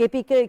KPK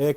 1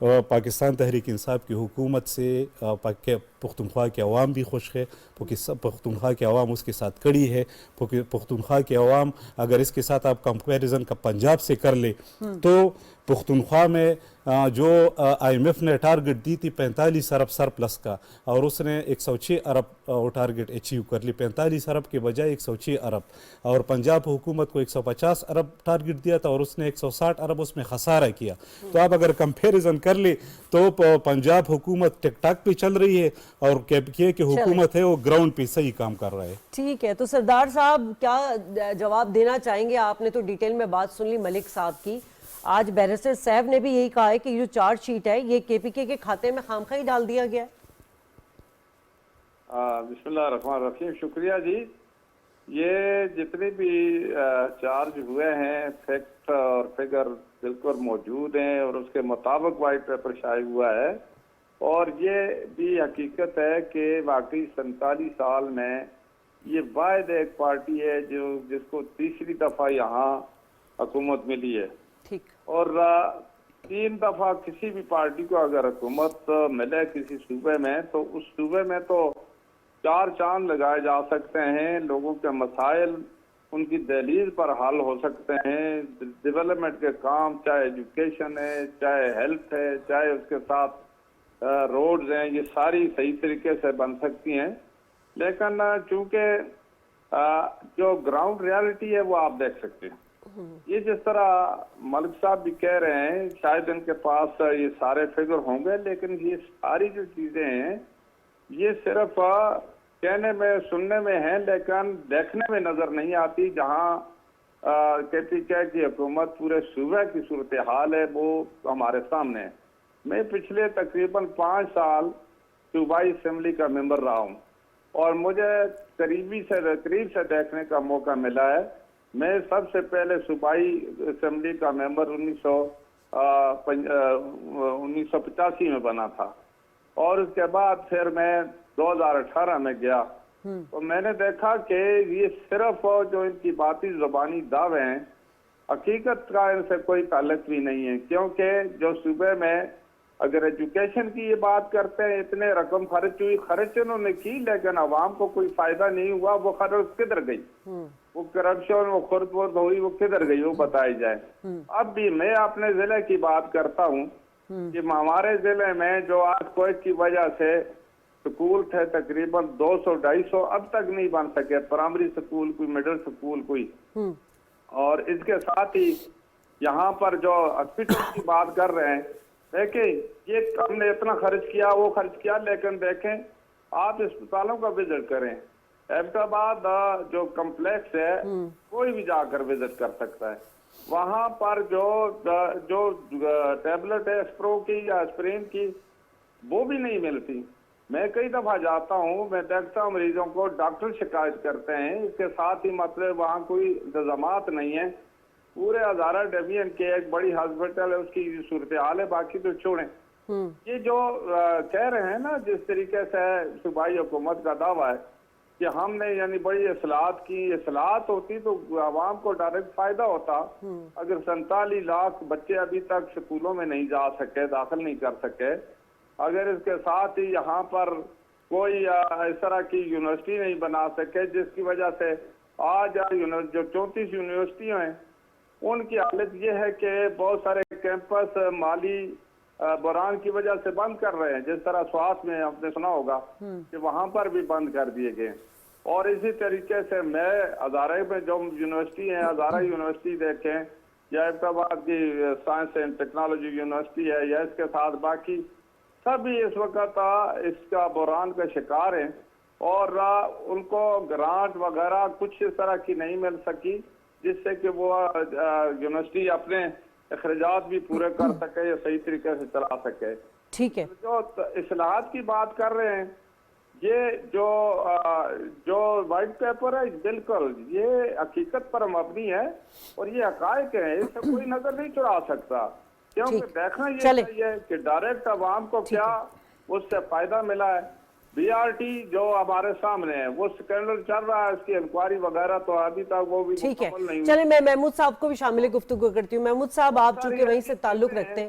Pakistan Tehreek Insaf کی حکومت سے پختونخوا کے عوام بھی خوش ہے، پختونخوا کے عوام اس کے ساتھ کڑی ہے۔ پختونخوا کے عوام اگر اس کے ساتھ آپ کمپیریزن کا پنجاب سے کر لے تو پختونخوا میں جو آئی ایم ایف نے ٹارگٹ دی تھی 45 ارب سرپلس کا، اور اس نے 106 ارب وہ ٹارگٹ اچیو کر لی، 45 ارب کے بجائے 106 ارب، اور پنجاب حکومت کو 150 ارب ٹارگٹ دیا تھا اور اس نے 160 ارب اس میں خسارہ کیا۔ تو آپ اگر کمپیریزن کر لیں تو پنجاب حکومت ٹک ٹاک پہ چل رہی ہے اور کے حکومت ہے وہ گراؤنڈ پہ صحیح کام کر رہا ہے۔ ٹھیک ہے، تو سردار صاحب کیا جواب دینا چاہیں گے؟ آپ نے تو ڈیٹیل میں بات سن لی ملک صاحب کی، آج بیرسٹر صاحب نے بھی یہی کہا ہے کہ جو چارج شیٹ ہے یہ کے پی کے کھاتے میں خامخواہ ڈال دیا گیا ہے۔ بسم اللہ الرحمن الرحیم، شکریہ جی۔ یہ جتنے بھی چارج ہوئے ہیں فیکٹ اور فگر بالکل موجود ہیں اور اس کے مطابق وائٹ پیپر شائع ہوا ہے، اور یہ بھی حقیقت ہے کہ واقعی 47 سال میں یہ واحد ایک پارٹی ہے جس کو تیسری دفعہ یہاں حکومت ملی ہے، ٹھیک، اور 3 دفعہ کسی بھی پارٹی کو اگر حکومت ملے کسی صوبے میں تو اس صوبے میں تو 4 چاند لگائے جا سکتے ہیں، لوگوں کے مسائل ان کی دہلیز پر حل ہو سکتے ہیں، ڈیولپمنٹ کے کام چاہے ایجوکیشن ہے، چاہے ہیلتھ ہے، چاہے اس کے ساتھ روڈز ہیں، یہ ساری صحیح طریقے سے بن سکتی ہیں۔ لیکن چونکہ جو گراؤنڈ ریالٹی ہے وہ آپ دیکھ سکتے ہیں، یہ جس طرح ملک صاحب بھی کہہ رہے ہیں شاید ان کے پاس یہ سارے فگر ہوں گے، لیکن یہ ساری جو چیزیں ہیں یہ صرف کہنے میں سننے میں ہیں لیکن دیکھنے میں نظر نہیں آتی۔ جہاں کے پی کے کی حکومت پورے صوبے کی صورتحال ہے وہ ہمارے سامنے ہے۔ میں پچھلے تقریباً 5 سال صوبائی اسمبلی کا ممبر رہا ہوں اور مجھے قریب سے دیکھنے کا موقع ملا ہے۔ میں سب سے پہلے صوبائی اسمبلی کا ممبر 1985 میں بنا تھا، اور اس کے بعد پھر میں 2018 میں گیا، تو میں نے دیکھا کہ یہ صرف جو ان کی باتی زبانی دعوے ہیں، حقیقت کا ان سے کوئی تعلق بھی نہیں ہے، کیونکہ جو صوبے میں اگر ایجوکیشن کی یہ بات کرتے ہیں اتنے رقم خرچ انہوں نے کی لیکن عوام کو کوئی فائدہ نہیں ہوا، وہ خرچ کدھر گئی؟ وہ کرپشن وہ خرد ہوئی وہ کدھر گئی وہ بتائی جائے۔ اب بھی میں اپنے ضلع کی بات کرتا ہوں کہ ہمارے ضلع میں جو آج کووڈ کی وجہ سے سکول تھے تقریباً 200-250 اب تک نہیں بن سکے، پرائمری سکول کوئی، مڈل سکول کوئی، اور اس کے ساتھ ہی یہاں پر جو ہاسپٹل کی بات کر رہے ہیں، دیکھیں یہ ہم نے اتنا خرچ کیا وہ خرچ کیا، لیکن دیکھیں آپ اسپتالوں کا وزٹ کریں، ایبٹ آباد جو کمپلیکس ہے کوئی بھی جا کر وزٹ کر سکتا ہے، وہاں پر جو ٹیبلٹ ہے اسپرو کی یا اسپرین کی وہ بھی نہیں ملتی۔ میں کئی دفعہ جاتا ہوں، میں دیکھتا ہوں مریضوں کو ڈاکٹر شکایت کرتے ہیں، اس کے ساتھ ہی مطلب وہاں کوئی انتظامات نہیں ہیں۔ پورے ہزارہ ڈویژن کے ایک بڑی ہاسپٹل ہے، اس کی صورتحال ہے، باقی تو چھوڑیں۔ یہ جو کہہ رہے ہیں نا جس طریقے سے صوبائی حکومت کا دعویٰ ہے کہ ہم نے یعنی بڑی اصلاحات کی، اصلاحات ہوتی تو عوام کو ڈائریکٹ فائدہ ہوتا۔ اگر 47 لاکھ بچے ابھی تک سکولوں میں نہیں جا سکے، داخل نہیں کر سکے، اگر اس کے ساتھ ہی یہاں پر کوئی اس طرح کی یونیورسٹی نہیں بنا سکے جس کی وجہ سے آج جو 34 یونیورسٹیاں ہیں ان کی حالت یہ ہے کہ بہت سارے کیمپس مالی بحران کی وجہ سے بند کر رہے ہیں، جس طرح سواس میں آپ نے سنا ہوگا کہ وہاں پر بھی بند کر دیے گئے، اور اسی طریقے سے میں ہزارہ میں جو یونیورسٹی ہیں، ہزارہ یونیورسٹی دیکھیں یا ایبٹ آباد کی سائنس اینڈ ٹیکنالوجی یونیورسٹی ہے یا اس کے ساتھ باقی سبھی اس وقت اس کا بحران کا شکار ہیں، اور ان کو گرانٹ وغیرہ کچھ اس طرح کی نہیں مل سکی جس سے کہ وہ یونیورسٹی اپنے اخراجات بھی پورے کر سکے یا صحیح طریقے سے چلا سکے۔ ٹھیک ہے، جو اصلاحات کی بات کر رہے ہیں، یہ جو وائٹ پیپر ہے بالکل یہ حقیقت پر مبنی ہے اور یہ حقائق ہیں، اس سے کوئی نظر نہیں چڑھا سکتا، کیونکہ دیکھنا یہ چاہیے کہ ڈائریکٹ عوام کو کیا اس سے فائدہ ملا ہے۔ بی آر ٹی جو ہمارے سامنے ہے وہ سکینڈل چل رہا ہے، اس کی انکوائری وغیرہ تو ابھی تک وہ بھی ٹھیک ہے۔ مکمل نہیں ہوئی۔ چلیں میں محمود صاحب کو بھی شامل گفتگو کرتی ہوں۔ محمود صاحب آپ چونکہ وہیں سے تعلق رکھتے ہیں،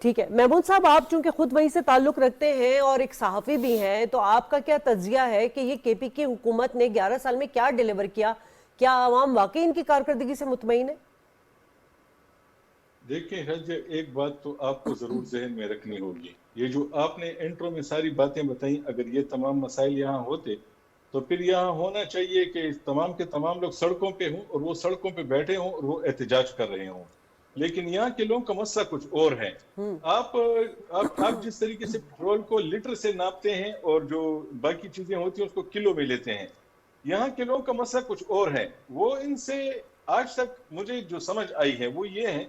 ٹھیک ہے. محمود صاحب آپ چونکہ خود وہیں سے تعلق رکھتے ہیں اور ایک صحافی بھی ہیں، تو آپ کا کیا تجزیہ ہے کہ یہ کے پی کے حکومت نے 11 سال میں کیا ڈیلیور کیا؟ کیا عوام واقعی ان کی کارکردگی سے مطمئن ہے؟ دیکھیں حج، ایک بات تو آپ کو ضرور ذہن میں رکھنی ہوگی، یہ جو آپ نے انٹرو میں ساری باتیں بتائیں، اگر یہ تمام مسائل یہاں ہوتے تو پھر یہاں ہونا چاہیے کہ تمام کے تمام لوگ سڑکوں پہ ہوں اور وہ سڑکوں پہ بیٹھے ہوں اور وہ احتجاج کر رہے ہوں. لیکن یہاں کے لوگوں کا مسئلہ کچھ اور ہے. آپ جس طریقے سے پیٹرول کو لیٹر سے ناپتے ہیں اور جو باقی چیزیں ہوتی ہیں اس کو کلو میں لیتے ہیں، یہاں کے لوگوں کا مسئلہ کچھ اور ہے. وہ ان سے آج تک مجھے جو سمجھ آئی ہے وہ یہ ہے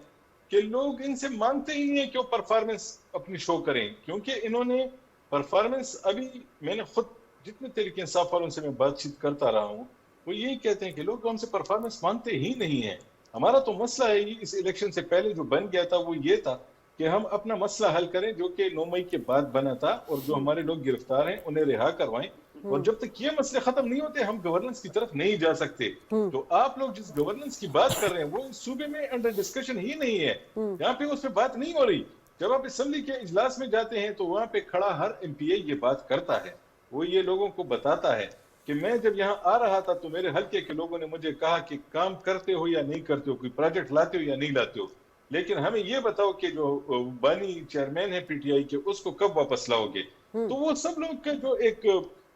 کہ لوگ ان سے مانگتے ہی نہیں ہیں کہ وہ پرفارمنس اپنی شو کریں، کیونکہ انہوں نے پرفارمنس، ابھی میں نے خود جتنے طریقے انصاف والوں سے میں بات چیت کرتا رہا ہوں، وہ یہی کہتے ہیں کہ لوگ ہم سے پرفارمنس مانگتے ہی نہیں ہیں. ہمارا تو مسئلہ ہے یہ اس الیکشن سے پہلے جو بن گیا تھا وہ یہ تھا کہ ہم اپنا مسئلہ حل کریں، جو کہ 9 مئی کے بعد بنا تھا، اور جو ہمارے لوگ گرفتار ہیں انہیں رہا کروائیں. اور جب تک یہ مسئلے ختم نہیں ہوتے ہم گورننس کی طرف نہیں جا سکتے. تو آپ لوگ جس گورننس کی بات کر رہے ہیں وہ اس صوبے میں انڈر ڈسکشن ہی نہیں ہے، یہاں پہ اس پہ بات نہیں ہو رہی. جب آپ اسمبلی کے اجلاس میں جاتے ہیں تو وہاں پہ کھڑا ہر ایم پی اے یہ بات کرتا ہے، وہ یہ لوگوں کو بتاتا ہے کہ میں جب یہاں آ رہا تھا تو میرے حلقے کے لوگوں نے مجھے کہا کہ کام کرتے ہو یا نہیں کرتے ہو، کوئی پروجیکٹ لاتے ہو یا نہیں لاتے ہو، لیکن ہمیں یہ بتاؤ کہ جو بانی چیئرمین ہے پی ٹی آئی کے اس کو کب واپس لاؤ گے. تو وہ سب لوگ کا جو ایک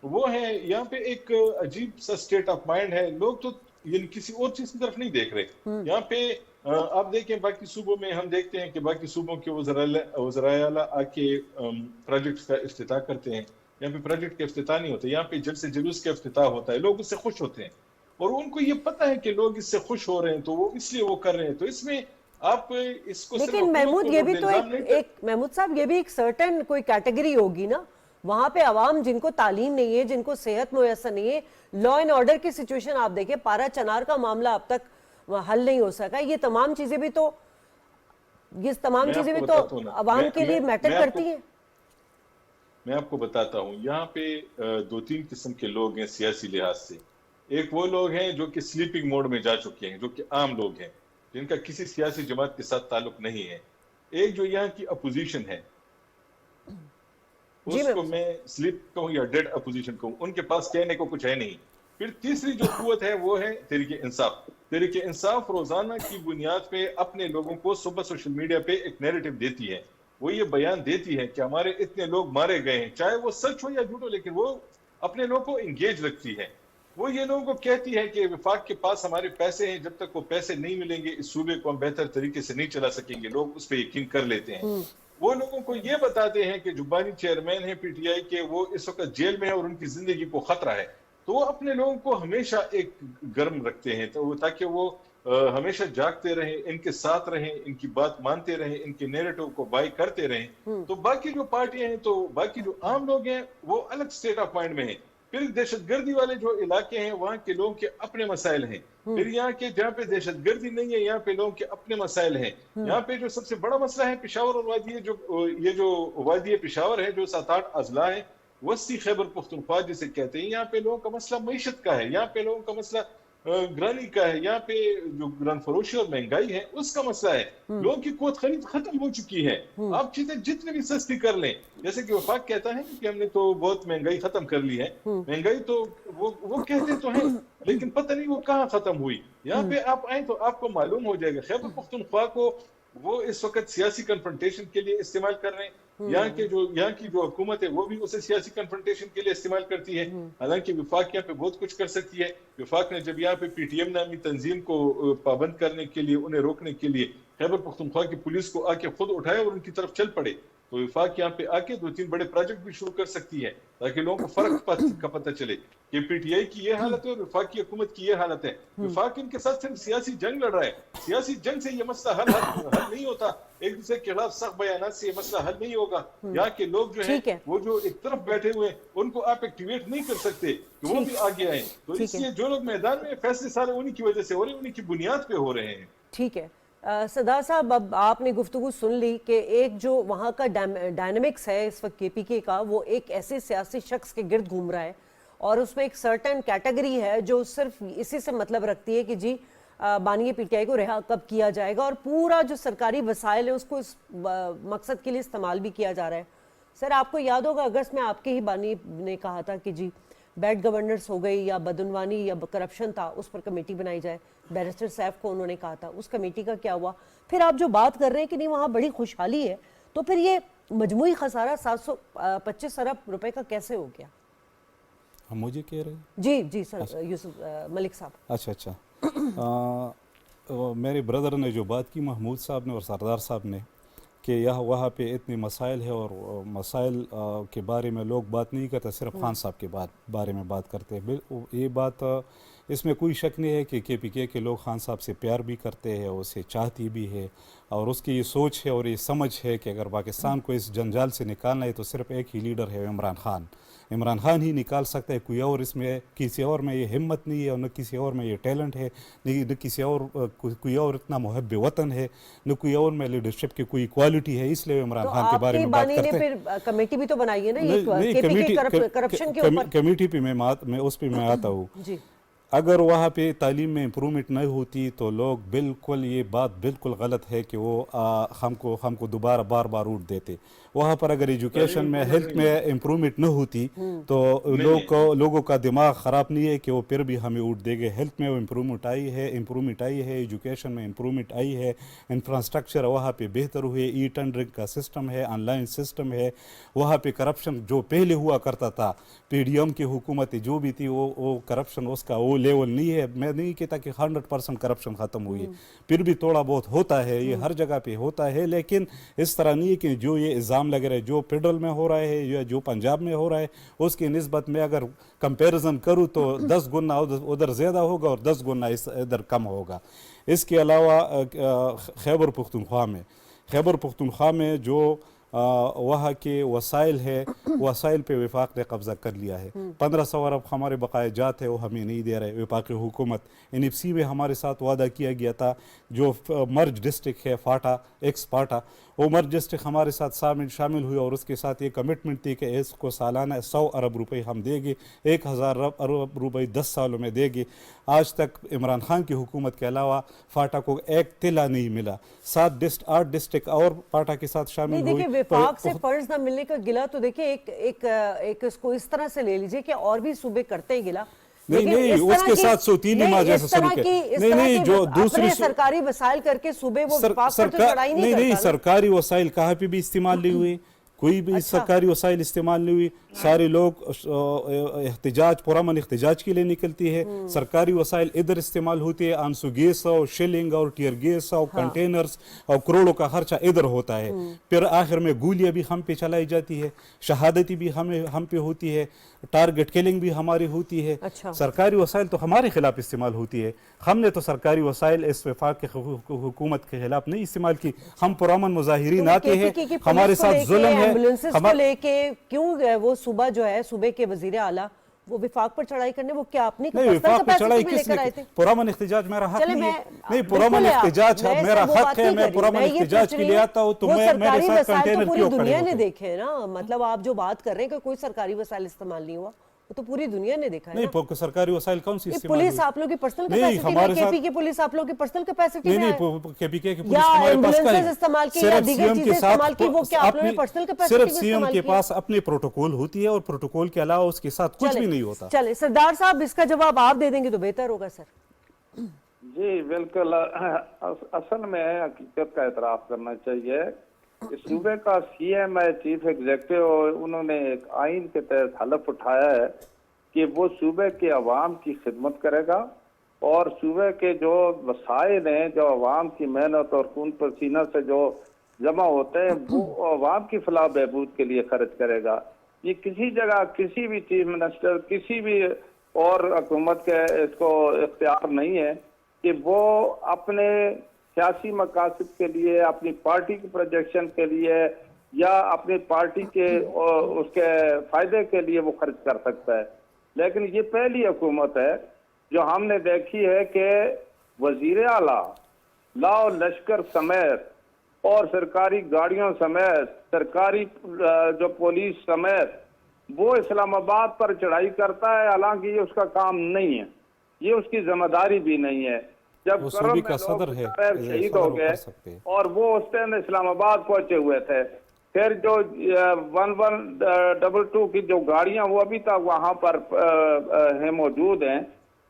وہ ہے، یہاں پہ ایک عجیب سا سٹیٹ آف مائنڈ ہے. لوگ تو یعنی کسی اور چیز کی طرف نہیں دیکھ رہے. یہاں پہ آپ دیکھیں باقی صوبوں میں ہم دیکھتے ہیں کہ باقی صوبوں کے وزرائے اعلیٰ آ کے پروجیکٹس کا افتتاح کرتے ہیں. یہاں پہ پروجیکٹ کا افتتاح نہیں ہوتا، یہاں پہ جلسے جلوس کا افتتاح ہوتا ہے، لوگ اس سے خوش ہوتے ہیں اور ان کو یہ پتہ ہے کہ لوگ اس سے خوش ہو رہے ہیں تو وہ اس لیے وہ کر رہے ہیں. تو اس میں آپ اس کو صرف لیکن حکومت محمود کو یہ بھی تو الزام نہیں ایک محمود صاحب یہ بھی ایک سرٹن کوئی کیٹیگری ہوگی نا، وہاں پہ عوام جن کو تعلیم نہیں ہے، جن کو صحت میسر نہیں ہے، لا اینڈ آرڈر کی سچویشن آپ دیکھیں، پارا چنار کا معاملہ اب تک حل نہیں ہو سکا. یہ تمام چیزیں بھی تو عوام کے لیے میٹر کرتی ہیں. میں آپ کو بتاتا ہوں، یہاں پہ 2-3 قسم کے لوگ ہیں سیاسی لحاظ سے. ایک وہ لوگ ہیں جو کہ سلیپنگ موڈ میں جا چکے ہیں، جو کہ عام لوگ ہیں جن کا کسی سیاسی جماعت کے ساتھ تعلق نہیں ہے. ایک جو یہاں کی اپوزیشن ہے اس کو میں سلیپ کہوں یا ڈیڈ اپوزیشن کہوں، ان کے پاس کہنے کو کچھ ہے نہیں. پھر تیسری جو قوت ہے وہ ہے تحریک انصاف. تحریک انصاف روزانہ کی بنیاد پہ اپنے لوگوں کو صبح سوشل میڈیا پہ ایک نیریٹو دیتی ہے، وہ یہ بیان دیتی ہے کہ ہمارے اتنے لوگ مارے گئے ہیں، چاہے وہ سچ ہو یا جھوٹ ہو، لیکن وہ اپنے لوگوں کو انگیج رکھتی ہے. وہ یہ لوگوں کو کہتی ہے کہ وفاق کے پاس ہمارے پیسے ہیں، جب تک وہ پیسے نہیں ملیں گے اس صوبے کو ہم بہتر طریقے سے نہیں چلا سکیں گے. لوگ اس پہ یقین کر لیتے ہیں. وہ لوگوں کو یہ بتاتے ہیں کہ جو بانی چیئرمین ہیں پی ٹی آئی کے، وہ اس وقت جیل میں ہے اور ان کی زندگی کو خطرہ ہے. تو وہ اپنے لوگوں کو ہمیشہ ایک گرم رکھتے ہیں تاکہ وہ ہمیشہ جاگتے رہیں، ان کے ساتھ رہیں، ان کی بات مانتے رہیں، ان کے نیریٹو کو بائی کرتے رہیں. تو باقی جو پارٹیاں ہیں، تو باقی جو عام لوگ ہیں وہ الگ سٹیٹ آف مائنڈ میں ہیں. پھر دہشت گردی والے جو علاقے ہیں وہاں کے لوگوں کے اپنے مسائل ہیں. پھر یہاں کے جہاں پہ دہشت گردی نہیں ہے یہاں پہ لوگوں کے اپنے مسائل ہیں. یہاں پہ جو سب سے بڑا مسئلہ ہے پشاور اور یہ جو وادی پشاور ہے، جو 7-8 اضلاع ہیں، وسطی خیبر پختونخوا جسے کہتے ہیں، یہاں پہ لوگوں کا مسئلہ معیشت کا ہے، یہاں پہ لوگوں کا مسئلہ گرانی کا ہے، یہاں پہ جو گران فروشی اور مہنگائی ہے اس کا مسئلہ ہے. لوگوں کی قوت خرید ختم ہو چکی ہے. آپ چیزیں جتنی بھی سستی کر لیں، جیسے کہ وفاق کہتا ہے کہ ہم نے تو بہت مہنگائی ختم کر لی ہے، مہنگائی تو وہ کہتے تو ہیں لیکن پتہ نہیں وہ کہاں ختم ہوئی. یہاں پہ آپ آئیں تو آپ کو معلوم ہو جائے گا. خیبر پختونخوا کو وہ اس وقت سیاسی کنفرنٹیشن کے لیے استعمال کر رہے ہیں. یہاں کی جو حکومت ہے وہ بھی اسے سیاسی کنفرنٹیشن کے لیے استعمال کرتی ہے. حالانکہ وفاق یہاں پہ بہت کچھ کر سکتی ہے. وفاق نے جب یہاں پہ پی ٹی ایم نامی تنظیم کو پابند کرنے کے لیے، انہیں روکنے کے لیے خیبر پختونخوا کی پولیس کو آ کے خود اٹھایا اور ان کی طرف چل پڑے، تو وفاق یہاں پہ آ کے 2-3 بڑے پروجیکٹ بھی شروع کر سکتی ہے تاکہ لوگوں کو فرق کا پتہ چلے کہ پی ٹی آئی کی یہ حالت ہے اور وفاق کی حکومت کی یہ حالت ہے. وفاق ان کے ساتھ صرف سیاسی جنگ لڑ رہا ہے. سیاسی جنگ سے یہ مسئلہ حل نہیں ہوتا، ایک دوسرے کے خلاف سخت بیانات سے یہ مسئلہ حل نہیں ہوگا. یہاں کے لوگ جو ہیں وہ جو ایک طرف بیٹھے ہوئے ہیں ان کو آپ ایکٹیویٹ نہیں کر سکتے کہ وہ بھی آگے آئیں. تو اس لیے جو لوگ میدان میں فیصلے سارے انہی کی وجہ سے ہو رہے ہیں، انہی کی بنیاد پہ ہو رہے ہیں. ٹھیک ہے سردار صاحب، اب آپ نے گفتگو سن لی کہ ایک جو وہاں کا ڈائنامکس ہے اس وقت کے پی کے کا، وہ ایک ایسے سیاسی شخص کے گرد گھوم رہا ہے اور اس میں ایک سرٹن کیٹیگری ہے جو صرف اسی سے مطلب رکھتی ہے کہ جی بانی پی ٹی آئی کو رہا کب کیا جائے گا، اور پورا جو سرکاری وسائل ہے اس کو اس مقصد کے لیے استعمال بھی کیا جا رہا ہے. سر آپ کو یاد ہوگا اگست میں آپ کے ہی بانی نے کہا تھا کہ جی بیڈ گورننس ہو گئی یا بدعنوانی یا کرپشن تھا اس پر کمیٹی بنائی جائے. بیرسٹر سیف کو انہوں نے کہا تھا، اس کمیٹی کا کیا ہوا؟ پھر آپ جو بات کر رہے ہیں کہ نہیں وہاں بڑی خوشحالی ہے، تو پھر یہ مجموعی خسارہ 725 ارب روپے کا کیسے ہو گیا؟ ہم مجھے کہہ رہے ہیں؟ جی سر یوسف ملک صاحب. اچھا میرے بردر نے جو بات کی محمود صاحب نے اور سردار صاحب نے کہ وہاں پہ اتنے مسائل ہے اور مسائل کے بارے میں لوگ بات نہیں کرتے، صرف خان صاحب کے بارے میں بات کرتے ہیں. یہ بات اس میں کوئی شک نہیں ہے کہ پی کے لوگ خان صاحب سے پیار بھی کرتے ہیں، اسے چاہتی بھی ہے، اور اس کی یہ سوچ ہے اور یہ سمجھ ہے کہ اگر پاکستان کو اس جنجال سے نکالنا ہے تو صرف ایک ہی لیڈر ہے، عمران خان. عمران خان ہی نکال سکتا ہے، کوئی اور اس میں کسی اور میں یہ ہمت نہیں ہے، اور نہ کسی اور میں یہ ٹیلنٹ ہے، نہ کسی اور کوئی اور اتنا محب وطن ہے، نہ کوئی اور میں لیڈرشپ کی کوئی کوالٹی ہے. اس لیے عمران خان کے بارے میں بات کرتے ہیں. تو آپ کی بانی نے پھر کمیٹی بھی تو بنائی ہے نا یہ کے پی کے کرپشن کے اوپر. کمیٹی پہ میں اس پہ میں آتا ہوں. جی اگر وہاں پہ تعلیم میں امپرومنٹ نہیں ہوتی تو لوگ بالکل یہ بات بالکل غلط ہے کہ وہ ہم کو دوبارہ بار اوٹ دیتے. وہاں پر اگر ایجوکیشن میں ہیلتھ میں امپرومنٹ نہ ہوتی تو لوگوں کا دماغ خراب نہیں ہے کہ وہ پھر بھی ہمیں اوٹ دے گے. ہیلتھ میں وہ امپرومنٹ آئی ہے، ایجوکیشن میں امپرومنٹ آئی ہے، انفراسٹرکچر وہاں پہ بہتر ہوئے، ای ٹینڈرنگ کا سسٹم ہے، آن لائن سسٹم ہے. وہاں پہ کرپشن جو پہلے ہوا کرتا تھا، پی ڈی ایم کی حکومت جو بھی تھی وہ کرپشن اس کا وہ لیول نہیں ہے. میں نہیں کہتا کہ 100% کرپشن ختم ہوئی ہے، پھر بھی تھوڑا بہت ہوتا ہے، یہ ہر جگہ پہ ہوتا ہے، لیکن اس طرح نہیں ہے کہ جو یہ الزام لگ رہا ہے جو فیڈرل میں ہو رہا ہے یا جو پنجاب میں ہو رہا ہے اس کی نسبت میں اگر کمپیریزن کروں تو 10 گنا ادھر زیادہ ہوگا اور 10 گنا ادھر کم ہوگا. اس کے علاوہ خیبر پختونخوا میں جو وہاں کے وسائل ہے، وسائل پہ وفاق نے قبضہ کر لیا ہے. 1500 ارب ہمارے بقایا جات ہے وہ ہمیں نہیں دے رہے وفاقی حکومت. NFC میں ہمارے ساتھ وعدہ کیا گیا تھا، جو مرج ڈسٹرکٹ ہے فاٹا ایکس پاٹا، وہ مرج ڈسٹرکٹ ہمارے ساتھ شامل ہوئی اور اس کے ساتھ یہ کمٹمنٹ تھی کہ اس کو سالانہ 100 ارب روپے ہم دیں گے، 1000 ارب روپے 10 سالوں میں دیں گے. آج تک عمران خان کی حکومت کے علاوہ فاٹا کو ایک تلا نہیں ملا. 8 ڈسٹرکٹ اور فاٹا کے ساتھ شامل ہوئی. وفاق سے فنڈز نہ ملنے کا گلہ تو دیکھیں ایک اس کو اس طرح سے لے لیجئے کہ اور بھی صوبے کرتے ہیں گلہ. نہیں اس کے ساتھ سوتیلی ماں جیسا سلوک ہے. نہیں جو دوسری سرکاری وسائل کر کے صوبے وہ وفاق پر تو چڑھائی نہیں کرتا. نہیں سرکاری وسائل کہاں پہ بھی استعمال نہیں ہوئے، کوئی بھی سرکاری وسائل استعمال نہیں ہوئی. سارے لوگ احتجاج پرامن احتجاج کے لیے نکلتی ہے. سرکاری وسائل ادھر استعمال ہوتی ہے، آنسو گیس اور شیلنگ اور ٹیئر گیس اور کنٹینرز اور کروڑوں کا خرچہ ادھر ہوتا ہے. پھر آخر میں گولیاں بھی ہم پہ چلائی جاتی ہے، شہادتی بھی ہم پہ ہوتی ہے، ٹارگٹ کلنگ بھی ہماری ہوتی ہے. سرکاری وسائل تو ہمارے خلاف استعمال ہوتی ہے. ہم نے تو سرکاری وسائل اس وفاق کی حکومت کے خلاف نہیں استعمال کی. ہم پرامن مظاہرین آتے ہیں، ہمارے ساتھ ظلم ہے. ایمبولینسز کو لے کے کیوں وہ صوبہ جو ہے صوبے کے وزیر اعلیٰ وہ وفاق پر چڑھائی کرنے، وہ کیا اپنی وفاق پر چڑھائی کس نے؟ پرامن احتجاج میرا حق نہیں ہے. نہیں پرامن احتجاج میرا حق ہے، میں پرامن احتجاج کے لیے آتا ہوں تو میرے ساتھ کنٹینر کیوں پوری دنیا نے دیکھے نا. مطلب آپ جو بات کر رہے ہیں کہ کوئی سرکاری وسائل استعمال نہیں ہوا، وہ تو پوری دنیا نے دیکھا ہے. نہیں سرکاری وسائل کون سی استعمال پولیس آپ لوگ کی پرسنل کیپیسٹی میں، کے پی کی پولیس آپ لوگ کی پرسنل کیپیسٹی میں نہیں کے پی کے پولیس یا ہمارے پاس ایمبولینسز استعمال کی یا دیگر چیزیں استعمال کی، وہ کیا آپ لوگوں نے پرسنل کیپیسٹی میں صرف استعمال سی ایم کے پاس اپنے پروٹوکول ہوتی ہے اور پروٹوکول کے علاوہ اس کے ساتھ کچھ بھی نہیں ہوتا. چلے سردار صاحب اس کا جواب آپ دے دیں گے تو بہتر ہوگا. سر جی بالکل، اصل میں حقیقت کا اعتراف کرنا چاہیے. صوبے کا سی ایم ہے، چیف ایگزیکٹو، انہوں نے ایک آئین کے تحت حلف اٹھایا ہے کہ وہ صوبے کے عوام کی خدمت کرے گا اور صوبے کے جو وسائل ہیں، جو عوام کی محنت اور خون پسینہ سے جو جمع ہوتے ہیں، وہ عوام کی فلاح بہبود کے لیے خرچ کرے گا. یہ کسی جگہ کسی بھی چیف منسٹر، کسی بھی اور حکومت کے اس کو اختیار نہیں ہے کہ وہ اپنے سیاسی مقاصد کے لیے، اپنی پارٹی کی پروجیکشن کے لیے یا اپنی پارٹی کے اس کے فائدے کے لیے وہ خرچ کر سکتا ہے. لیکن یہ پہلی حکومت ہے جو ہم نے دیکھی ہے کہ وزیر اعلیٰ لا و لشکر سمیت اور سرکاری گاڑیوں سمیت، سرکاری جو پولیس سمیت وہ اسلام آباد پر چڑھائی کرتا ہے، حالانکہ یہ اس کا کام نہیں ہے، یہ اس کی ذمہ داری بھی نہیں ہے۔ جب وہ کرم صوبے میں کا لوگ صدر ہے، شہید صدر ہو وہ گئے کر سکتے ہیں۔ اور وہ اس ٹائم اسلام آباد پہنچے ہوئے تھے، پھر جو 1122 کی جو گاڑیاں وہ ابھی تک وہاں پر ہیں، موجود ہیں،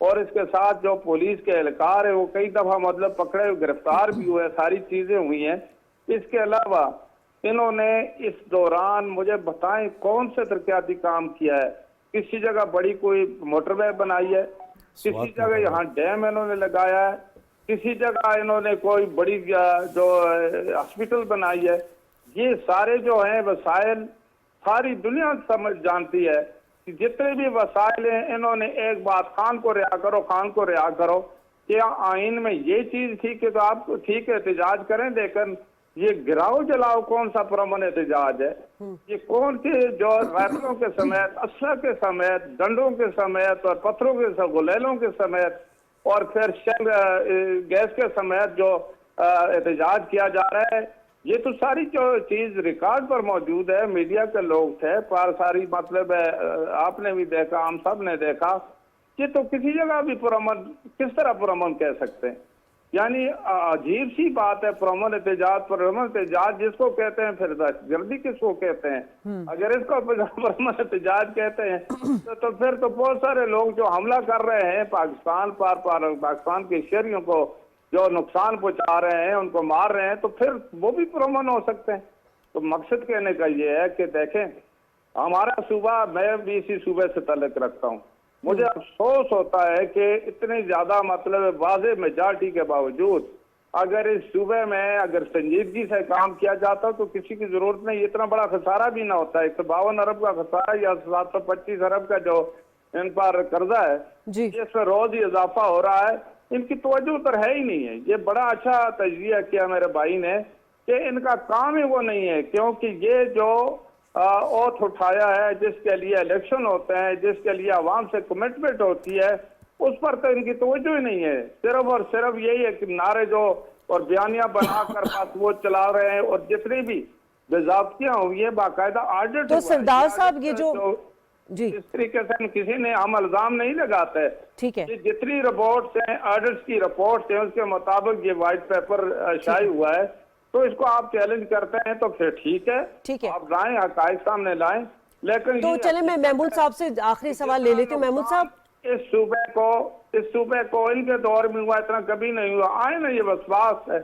اور اس کے ساتھ جو پولیس کے اہلکار ہیں وہ کئی دفعہ مطلب پکڑے ہوئے، گرفتار بھی ہوئے، ساری چیزیں ہوئی ہیں۔ اس کے علاوہ انہوں نے اس دوران مجھے بتائیں کون سے ترقیاتی کام کیا ہے؟ کسی جگہ بڑی کوئی موٹر وے بنائی ہے، کسی جگہ یہاں ڈیم انہوں نے لگایا ہے، کسی جگہ انہوں نے کوئی بڑی جو ہاسپٹل بنائی ہے۔ یہ سارے جو ہیں وسائل ساری دنیا سمجھ جانتی ہے کہ جتنے بھی وسائل ہیں انہوں نے ایک بات، خان کو رہا کرو، خان کو رہا کرو۔ کیا آئین میں یہ چیز تھی کہ تو آپ ٹھیک ہے احتجاج کریں، لیکن یہ گراؤ جلاؤ کون سا پرامن احتجاج ہے؟ یہ کون سی جو رائفلوں کے سمیت، اسلحہ کے سمیت، ڈنڈوں کے سمیت اور پتھروں کے گلیلوں کے سمیت اور پھر گیس کے سمیت جو احتجاج کیا جا رہا ہے، یہ تو ساری جو چیز ریکارڈ پر موجود ہے، میڈیا کے لوگ تھے، ساری مطلب ہے، آپ نے بھی دیکھا، ہم سب نے دیکھا، یہ تو کسی جگہ بھی پرامن، کس طرح پرامن کہہ سکتے ہیں؟ یعنی عجیب سی بات ہے، پرامن احتجاج جس کو کہتے ہیں، پھر دہشت گردی کس کو کہتے ہیں؟ اگر اس کو پرامن احتجاج کہتے ہیں تو پھر تو بہت سارے لوگ جو حملہ کر رہے ہیں پاکستان پر، پاکستان کے شہریوں کو جو نقصان پہنچا رہے ہیں، ان کو مار رہے ہیں، تو پھر وہ بھی پرامن ہو سکتے ہیں۔ تو مقصد کہنے کا یہ ہے کہ دیکھیں، ہمارا صوبہ، میں بھی اسی صوبے سے تعلق رکھتا ہوں، مجھے افسوس ہوتا ہے کہ اتنی زیادہ مطلب واضح میجارٹی کے باوجود اگر اس صوبے میں اگر سنجیدگی سے کام کیا جاتا تو کسی کی ضرورت نہیں، اتنا بڑا خسارہ بھی نہ ہوتا ہے۔ 152 ارب کا خسارہ یا 725 ارب کا جو ان پر قرضہ ہے، اس میں روز ہی اضافہ ہو رہا ہے، ان کی توجہ پر ہے ہی نہیں ہے۔ یہ بڑا اچھا تجزیہ کیا میرے بھائی نے کہ ان کا کام ہی وہ نہیں ہے، کیونکہ یہ جو اوتھ اٹھایا ہے، جس کے لیے الیکشن ہوتے ہیں، جس کے لیے عوام سے کمٹمنٹ ہوتی ہے، اس پر تو ان کی توجہ ہی نہیں ہے۔ صرف اور صرف یہی ہے کہ نعرے جو اور بیانیاں بنا کر بس وہ چلا رہے ہیں، اور جتنی بھی باضابطیاں ہوئی ہیں، باقاعدہ آڈٹ تو سردار صاحب یہ جو اس طریقے سے کسی نے ہم الزام نہیں لگاتے، ٹھیک ہے، جتنی رپورٹس ہیں، آڈٹس کی رپورٹس ہیں، اس کے مطابق یہ وائٹ پیپر شائع ہوا ہے، تو اس کو آپ چیلنج کرتے ہیں تو پھر ٹھیک ہے، آپ لائیں، حقائق سامنے لائیں۔ لیکن تو چلیں میں محمود صاحب سے آخری سوال لے لیتی ہوں۔ محمود صاحب، اس صوبے کو ان کے دور میں ہوا، اتنا کبھی نہیں ہوا۔ آئے نا، یہ وسواس ہے،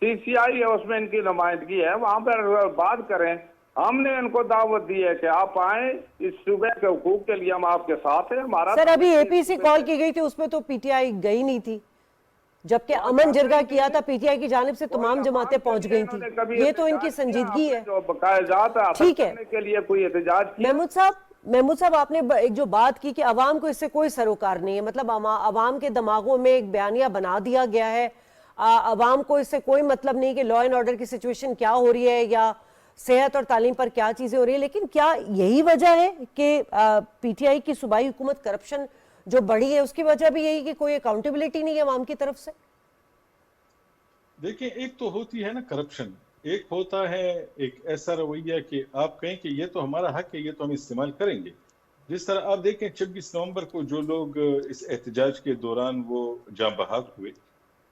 سی سی آئی ہے، اس میں ان کی نمائندگی ہے، وہاں پر بات کریں۔ ہم نے ان کو دعوت دی ہے کہ آپ آئیں، اس صوبے کے حقوق کے لیے ہم آپ کے ساتھ ہیں۔ ہمارا سر ابھی اے پی سی کال کی گئی تھی، اس میں تو پی ٹی آئی گئی نہیں تھی، جبکہ امن جرگہ کیا تھا، پی ٹی آئی کی جانب سے تمام جماعتیں پہنچ گئی تھیں۔ یہ تو ان کی سنجیدگی ہے، جو بقایا جات حاصل کرنے کے لیے کوئی احتجاج کیا۔ محمود صاحب، آپ نے ایک جو بات کی کہ عوام کو اس سے کوئی سروکار نہیں ہے، مطلب عوام کے دماغوں میں ایک بیانیہ بنا دیا گیا ہے، عوام کو اس سے کوئی مطلب نہیں کہ لا اینڈ آرڈر کی سچویشن کیا ہو رہی ہے یا صحت اور تعلیم پر کیا چیزیں ہو رہی ہیں، لیکن کیا یہی وجہ ہے کہ پی ٹی آئی کی صوبائی حکومت کرپشن جو بڑھی ہے، اس کی وجہ بھی یہی کہ کوئی اکاؤنٹیبلٹی نہیں ہے عوام کی طرف سے؟ دیکھیں، ایک تو ہوتی ہے نا کرپشن، ایک ہوتا ہے ایک ایسا رویہ کہ آپ کہیں کہ یہ تو ہمارا حق ہے، یہ تو ہم استعمال کریں گے۔ جس طرح آپ دیکھیں 26 نومبر کو جو لوگ اس احتجاج کے دوران وہ جاں بحق ہوئے،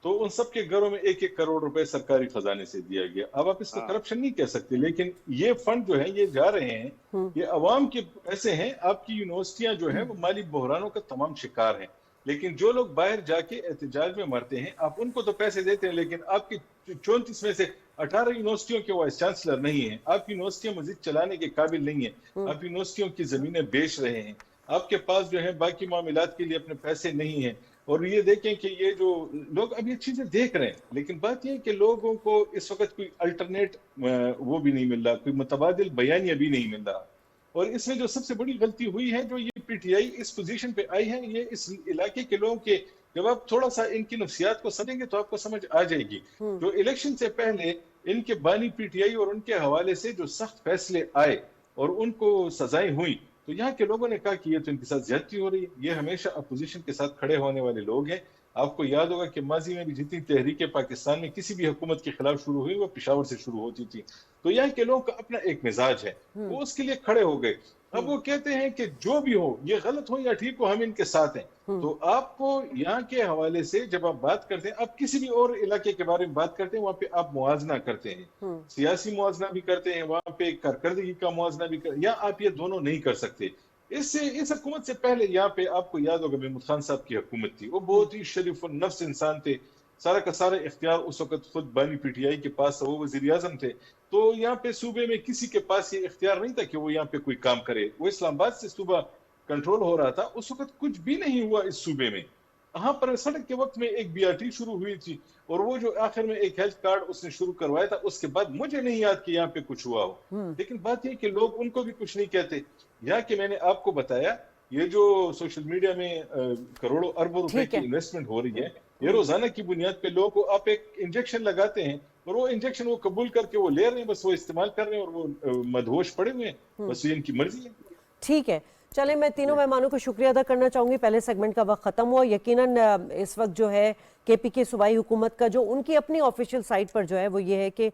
تو ان سب کے گھروں میں 1-1 کروڑ روپے سرکاری خزانے سے دیا گیا۔ اب آپ اس کو کرپشن نہیں کہہ سکتے، لیکن یہ فنڈ جو ہے یہ جا رہے ہیں، یہ عوام کے پیسے ہیں۔ آپ کی یونیورسٹیاں جو ہیں وہ مالی بحرانوں کا تمام شکار ہیں، لیکن جو لوگ باہر جا کے احتجاج میں مرتے ہیں، آپ ان کو تو پیسے دیتے ہیں، لیکن آپ کی 34 میں سے 18 یونیورسٹیوں کے وائس چانسلر نہیں ہیں، آپ کی یونیورسٹیاں مزید چلانے کے قابل نہیں ہیں، آپ یونیورسٹیوں کی زمینیں بیچ رہے ہیں، آپ کے پاس جو ہے باقی معاملات کے لیے اپنے پیسے نہیں ہیں۔ اور یہ دیکھیں کہ یہ جو لوگ اب یہ چیزیں دیکھ رہے ہیں، لیکن بات یہ ہے کہ لوگوں کو اس وقت کوئی الٹرنیٹ وہ بھی نہیں مل رہا، کوئی متبادل بیانیہ بھی نہیں مل رہا۔ اور اس میں جو سب سے بڑی غلطی ہوئی ہے، جو یہ P T I us position پہ آئی ہے، یہ اس علاقے کے لوگوں کے، جب آپ تھوڑا سا ان کی نفسیات کو سمجھیں گے تو آپ کو سمجھ آ جائے گی۔ جو الیکشن سے پہلے ان کے بانی پی ٹی آئی اور ان کے حوالے سے جو سخت فیصلے آئے اور ان کو سزائیں ہوئیں، تو یہاں کے لوگوں نے کہا کہ یہ تو ان کے ساتھ زیادتی ہو رہی ہے، یہ ہمیشہ اپوزیشن کے ساتھ کھڑے ہونے والے لوگ ہیں، آپ کو یاد ہوگا کہ ماضی میں بھی جتنی تحریکیں پاکستان میں کسی بھی حکومت کے خلاف شروع ہوئی وہ پشاور سے شروع ہوتی تھی. تو یہاں کے لوگوں کا اپنا ایک مزاج ہے, وہ اس کے لیے کھڑے ہو گئے. اب وہ کہتے ہیں کہ جو بھی ہو, یہ غلط ہو یا ٹھیک ہو, ہم ان کے ساتھ ہیں. تو آپ کو یہاں کے حوالے سے جب آپ بات کرتے ہیں, آپ کسی بھی اور علاقے کے بارے میں بات کرتے ہیں, وہاں پہ آپ موازنہ کرتے ہیں, سیاسی موازنہ بھی کرتے ہیں, وہاں پہ کارکردگی کا موازنہ بھی کرتے ہیں, یا آپ یہ دونوں نہیں کر سکتے. اس حکومت سے پہلے یہاں پہ آپ کو یاد ہوگا محمود خان صاحب کی حکومت تھی, وہ بہت ہی شریف النفس انسان تھے, سارا کا سارا اختیار اس وقت خود بانی پی ٹی آئی کے پاس تھا, وہ وزیر اعظم تھے. تو یہاں پہ صوبے میں کسی کے پاس یہ اختیار نہیں تھا کہ وہ یہاں پہ کوئی کام کرے. وہ اسلام آباد سے صوبہ کنٹرول ہو رہا تھا, اس وقت کچھ بھی نہیں ہوا اس صوبے میں. ہاں پر سڑک کے وقت میں ایک بی آر ٹی شروع ہوئی تھی, اور وہ جو آخر میں ایک ہیلتھ کارڈ اس نے شروع کروایا تھا, اس کے بعد مجھے نہیں یاد کہ یہاں پہ کچھ ہوا ہو. لیکن بات یہ کہ لوگ ان کو بھی کچھ نہیں کہتے. یہاں کہ میں نے آپ کو بتایا, یہ جو سوشل میڈیا میں کروڑوں اربوں روپے کی انویسٹمنٹ ہو رہی ہے, یہ روزانہ کی بنیاد پہ لوگوں کو آپ ایک انجیکشن لگاتے ہیں, اور وہ انجیکشن وہ قبول کر کے وہ لے رہے ہیں, بس وہ استعمال کر رہے ہیں, اور وہ مدہوش پڑے ہوئے ہیں, بس یہ ان کی مرضی ہے. ٹھیک ہے, چلیں میں تینوں مہمانوں کو شکریہ ادا کرنا چاہوں گی. پہلے سیگمنٹ کا وقت ختم ہوا. یقیناً اس وقت جو ہے کے پی کے صوبائی حکومت کا جو ان کی اپنی آفیشیل سائٹ پر جو ہے وہ یہ ہے کہ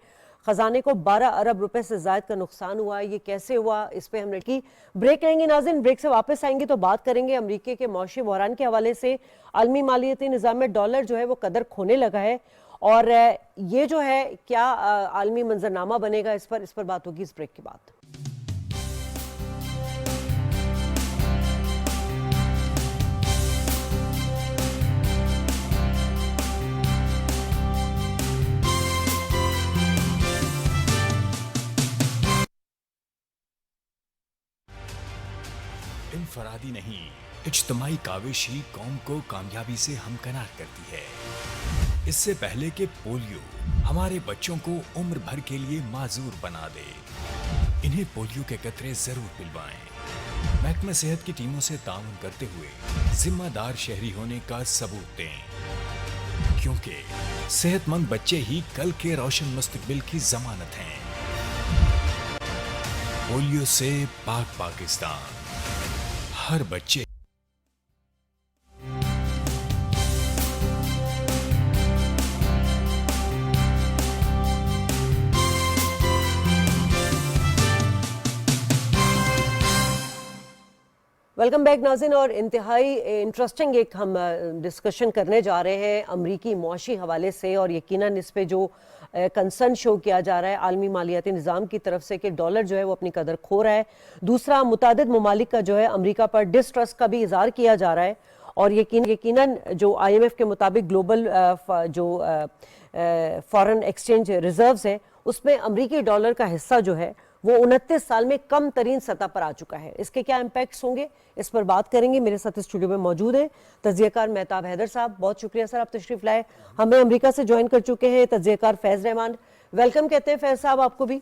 خزانے کو 12 ارب روپے سے زائد کا نقصان ہوا. یہ کیسے ہوا, اس پہ ہم نے کی بریک لیں گے. ناظرین, بریک سے واپس آئیں گے تو بات کریں گے امریکہ کے معاشی بحران کے حوالے سے. عالمی مالیاتی نظام میں ڈالر جو ہے وہ قدر کھونے لگا ہے, اور یہ جو ہے کیا عالمی منظرنامہ بنے گا, اس پر بات ہوگی اس بریک کے بعد. انفرادی نہیں, اجتماعی کاوش ہی قوم کو کامیابی سے ہمکنار کرتی ہے. اس سے پہلے کہ پولیو ہمارے بچوں کو عمر بھر کے لیے معذور بنا دے, انہیں پولیو کے قطرے ضرور پلوائیں. محکمہ صحت کی ٹیموں سے تعاون کرتے ہوئے ذمہ دار شہری ہونے کا ثبوت دیں, کیونکہ صحت مند بچے ہی کل کے روشن مستقبل کی ضمانت ہیں. پولیو سے پاک پاکستان, ہر بچے. ویلکم بیک ناظرین, اور انتہائی انٹرسٹنگ ایک ہم ڈسکشن کرنے جا رہے ہیں امریکی معاشی حوالے سے, اور یقیناً اس پہ جو کنسرن شو کیا جا رہا ہے عالمی مالیاتی نظام کی طرف سے کہ ڈالر جو ہے وہ اپنی قدر کھو رہا ہے. دوسرا, متعدد ممالک کا جو ہے امریکہ پر ڈسٹرسٹ کا بھی اظہار کیا جا رہا ہے, اور یقیناً جو آئی ایم ایف کے مطابق گلوبل جو فارن ایکسچینج ریزروز ہیں اس میں امریکی ڈالر کا حصہ جو ہے وہ 29 سال میں کم ترین سطح پر آ چکا ہے. اس کے کیا امپیکٹس ہوں گے, اس پر بات کریں گے. میرے ساتھ اسٹوڈیو میں موجود ہیں تجزیہ کار مہتاب حیدر صاحب. بہت شکریہ سر, آپ تشریف لائے. ہمیں امریکہ سے جوائن کر چکے ہیں تجزیہ کار فیض رحمان. ویلکم کہتے ہیں فیض صاحب آپ کو بھی.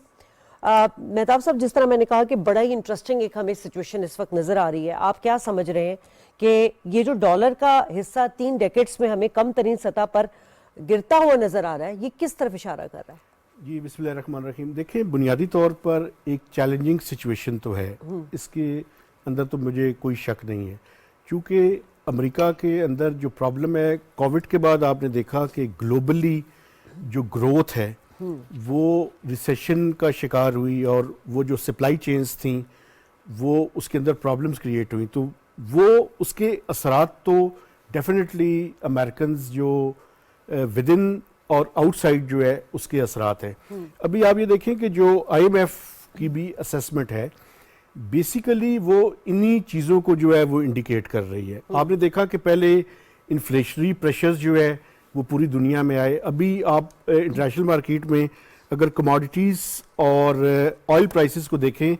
مہتاب صاحب, جس طرح میں نے کہا کہ بڑا ہی انٹرسٹنگ ایک ہمیں سچویشن اس وقت نظر آ رہی ہے, آپ کیا سمجھ رہے ہیں کہ یہ جو ڈالر کا حصہ 3 ڈیکیڈز میں ہمیں کم ترین سطح پر گرتا ہوا نظر آ رہا ہے, یہ کس طرف اشارہ کر رہا ہے؟ جی بسم اللہ الرحمن الرحیم. دیکھیں, بنیادی طور پر ایک چیلنجنگ سچویشن تو ہے, اس کے اندر تو مجھے کوئی شک نہیں ہے, چونکہ امریکہ کے اندر جو پرابلم ہے کووڈ کے بعد آپ نے دیکھا کہ گلوبلی جو گروتھ ہے وہ ریسیشن کا شکار ہوئی, اور وہ جو سپلائی چینز تھیں وہ اس کے اندر پرابلمز کریٹ ہوئی. تو وہ اس کے اثرات تو ڈیفینیٹلی امریکنز جو ود ان اور آؤٹ سائڈ جو ہے اس کے اثرات ہیں. ابھی آپ یہ دیکھیں کہ جو آئی ایم ایف کی بھی اسیسمنٹ ہے بیسیکلی وہ انہی چیزوں کو جو ہے وہ انڈیکیٹ کر رہی ہے. آپ نے دیکھا کہ پہلے انفلیشنری پریشرز جو ہے وہ پوری دنیا میں آئے. ابھی آپ انٹرنیشنل مارکیٹ میں اگر کموڈیٹیز اور آئل پرائسز کو دیکھیں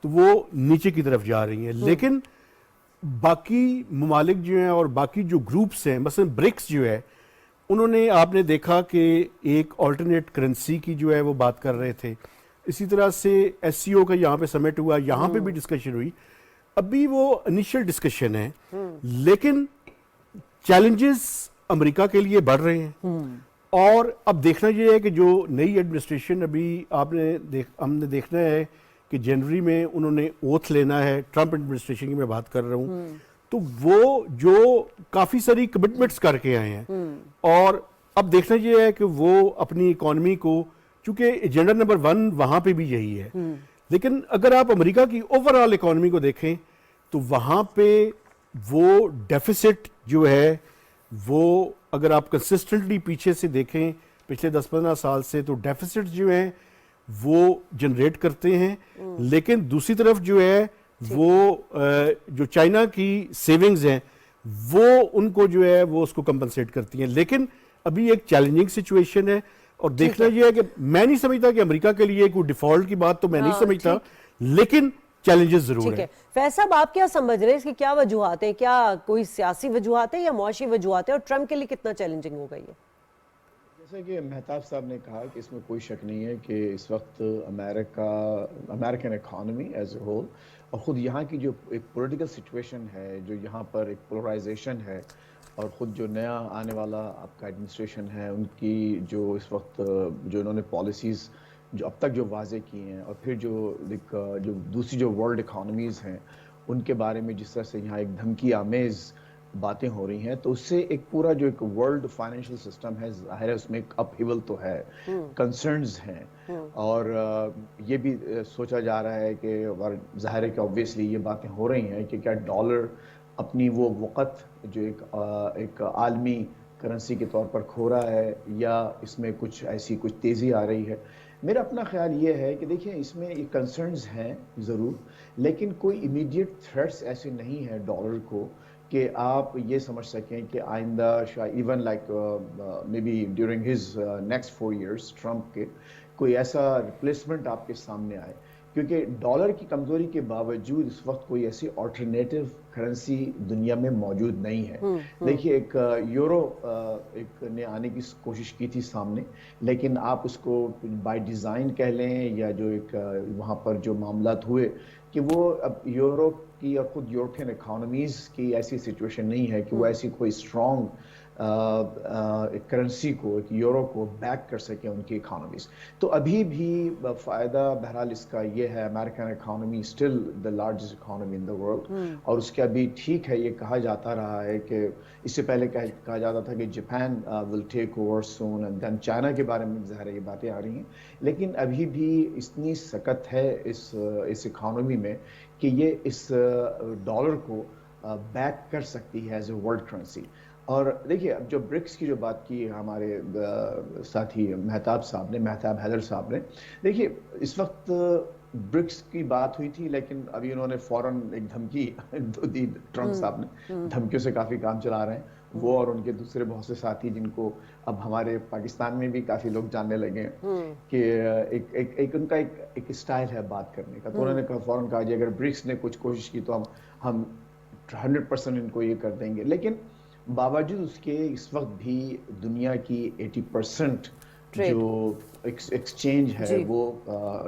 تو وہ نیچے کی طرف جا رہی ہیں, لیکن باقی ممالک جو ہیں اور باقی جو گروپس ہیں, مثلا برکس جو ہے, انہوں نے آپ نے دیکھا کہ ایک آلٹرنیٹ کرنسی کی جو ہے وہ بات کر رہے تھے. اسی طرح سے ایس سی او کا یہاں پہ سمٹ ہوا, یہاں پہ بھی ڈسکشن ہوئی. ابھی وہ انیشل ڈسکشن ہے, لیکن چیلنجز امریکہ کے لیے بڑھ رہے ہیں. اور اب دیکھنا یہ ہے کہ جو نئی ایڈمنسٹریشن ابھی ہم نے دیکھنا ہے کہ جنوری میں انہوں نے اوتھ لینا ہے, ٹرمپ ایڈمنسٹریشن کی میں بات کر رہا ہوں, تو وہ جو کافی ساری کمٹمنٹس کر کے آئے ہیں اور اب دیکھنا یہ ہے کہ وہ اپنی اکانومی کو, چونکہ ایجنڈا نمبر 1 وہاں پہ بھی یہی ہے, لیکن اگر آپ امریکہ کی اوور آل اکانومی کو دیکھیں تو وہاں پہ وہ ڈیفیسٹ جو ہے وہ اگر آپ کنسسٹنٹلی پیچھے سے دیکھیں پچھلے 10-15 سال سے تو ڈیفیسٹ جو ہیں وہ جنریٹ کرتے ہیں, لیکن دوسری طرف جو ہے وہ جو چائنا کی سیونگز ہیں وہ ان کو جو ہے وہ اس کو کمپنسیٹ کرتی ہیں. لیکن ابھی ایک چیلنجنگ سچویشن ہے اور دیکھنا یہ ہے کہ میں نہیں سمجھتا کہ امریکہ کے لیے کوئی ڈیفالٹ کی بات تو میں نہیں سمجھتا, لیکن چیلنجز ضرور ہیں. فیض صاحب آپ کیا سمجھ رہے ہیں, اس کی کیا وجوہات ہیں, کیا کوئی سیاسی وجوہات ہیں یا معاشی وجوہات ہیں, اور ٹرمپ کے لیے کتنا چیلنجنگ ہوگا یہ؟ جیسے کہ مہتاب صاحب نے کہا کہ اس میں کوئی شک نہیں ہے کہ اس وقت American economy as a whole اور خود یہاں کی جو ایک پولیٹیکل سچویشن ہے, جو یہاں پر ایک پولرائزیشن ہے, اور خود جو نیا آنے والا آپ کا ایڈمنسٹریشن ہے ان کی جو اس وقت جو انہوں نے پالیسیز جو اب تک جو واضح کی ہیں, اور پھر جو دوسری جو ورلڈ اکانومیز ہیں ان کے بارے میں جس طرح سے یہاں ایک دھمکی آمیز باتیں ہو رہی ہیں, تو اس سے ایک پورا جو ایک ورلڈ فائنینشیل سسٹم ہے ظاہر ہے اس میں ایک اپ ہیول تو ہے, کنسرنز ہیں, اور یہ بھی سوچا جا رہا ہے کہ ظاہر ہے کہ obviously یہ باتیں ہو رہی ہیں کہ کیا ڈالر اپنی وہ وقت جو ایک عالمی کرنسی کے طور پر کھو رہا ہے یا اس میں کچھ تیزی آ رہی ہے. میرا اپنا خیال یہ ہے کہ دیکھیں اس میں یہ کنسرنز ہیں ضرور, لیکن کوئی امیڈیٹ تھریٹس ایسے نہیں ہیں ڈالر کو کہ آپ یہ سمجھ سکیں کہ آئندہ even like maybe during his next 4 years Trump کے کوئی ایسا ریپلیسمنٹ آپ کے سامنے آئے, کیونکہ ڈالر کی کمزوری کے باوجود اس وقت کوئی ایسی آلٹرنیٹیو کرنسی دنیا میں موجود نہیں ہے. دیکھیے ایک یورو ایک نے آنے کی کوشش کی تھی سامنے, لیکن آپ اس کو بائی ڈیزائن کہہ لیں یا جو ایک وہاں پر جو معاملات ہوئے کہ وہ اب یورو کی اور خود یورپین اکانومیز کی ایسی سچویشن نہیں ہے کہ وہ ایسی کوئی اسٹرانگ کرنسی کو, ایک یورو کو بیک کر سکے ان کی اکانومیز. تو ابھی بھی فائدہ بہرحال اس کا یہ ہے, American economy still the largest economy in the world, اور اس کے ابھی ٹھیک ہے یہ کہا جاتا رہا ہے کہ اس سے پہلے کہا جاتا تھا کہ Japan will take over soon and then China کے بارے میں ظاہر یہ باتیں آ رہی ہیں, لیکن ابھی بھی اتنی سکت ہے اس اکانومی میں کہ یہ اس ڈالر کو بیک کر سکتی ہے ایز اے ورلڈ کرنسی. اور دیکھیے اب جو برکس کی جو بات کی ہمارے ساتھی مہتاب حیدر صاحب نے, دیکھیے اس وقت برکس کی بات ہوئی تھی لیکن ابھی انہوں نے فوراً ایک دھمکی دی, ٹرمپ صاحب نے دھمکیوں سے کافی کام چلا رہے ہیں وہ اور ان کے دوسرے بہت سے ساتھی, جن کو اب ہمارے پاکستان میں بھی کافی لوگ جاننے لگے ہیں کہ ایک ان کا ایک اسٹائل ہے بات کرنے کا. تو انہوں نے فوراً کہا کہ اگر برکس نے کچھ کوشش کی تو ہم 100% ان کو یہ کر دیں گے, لیکن باوجود اس کے اس وقت بھی دنیا کی 80% جو ایکسچینج ہے وہ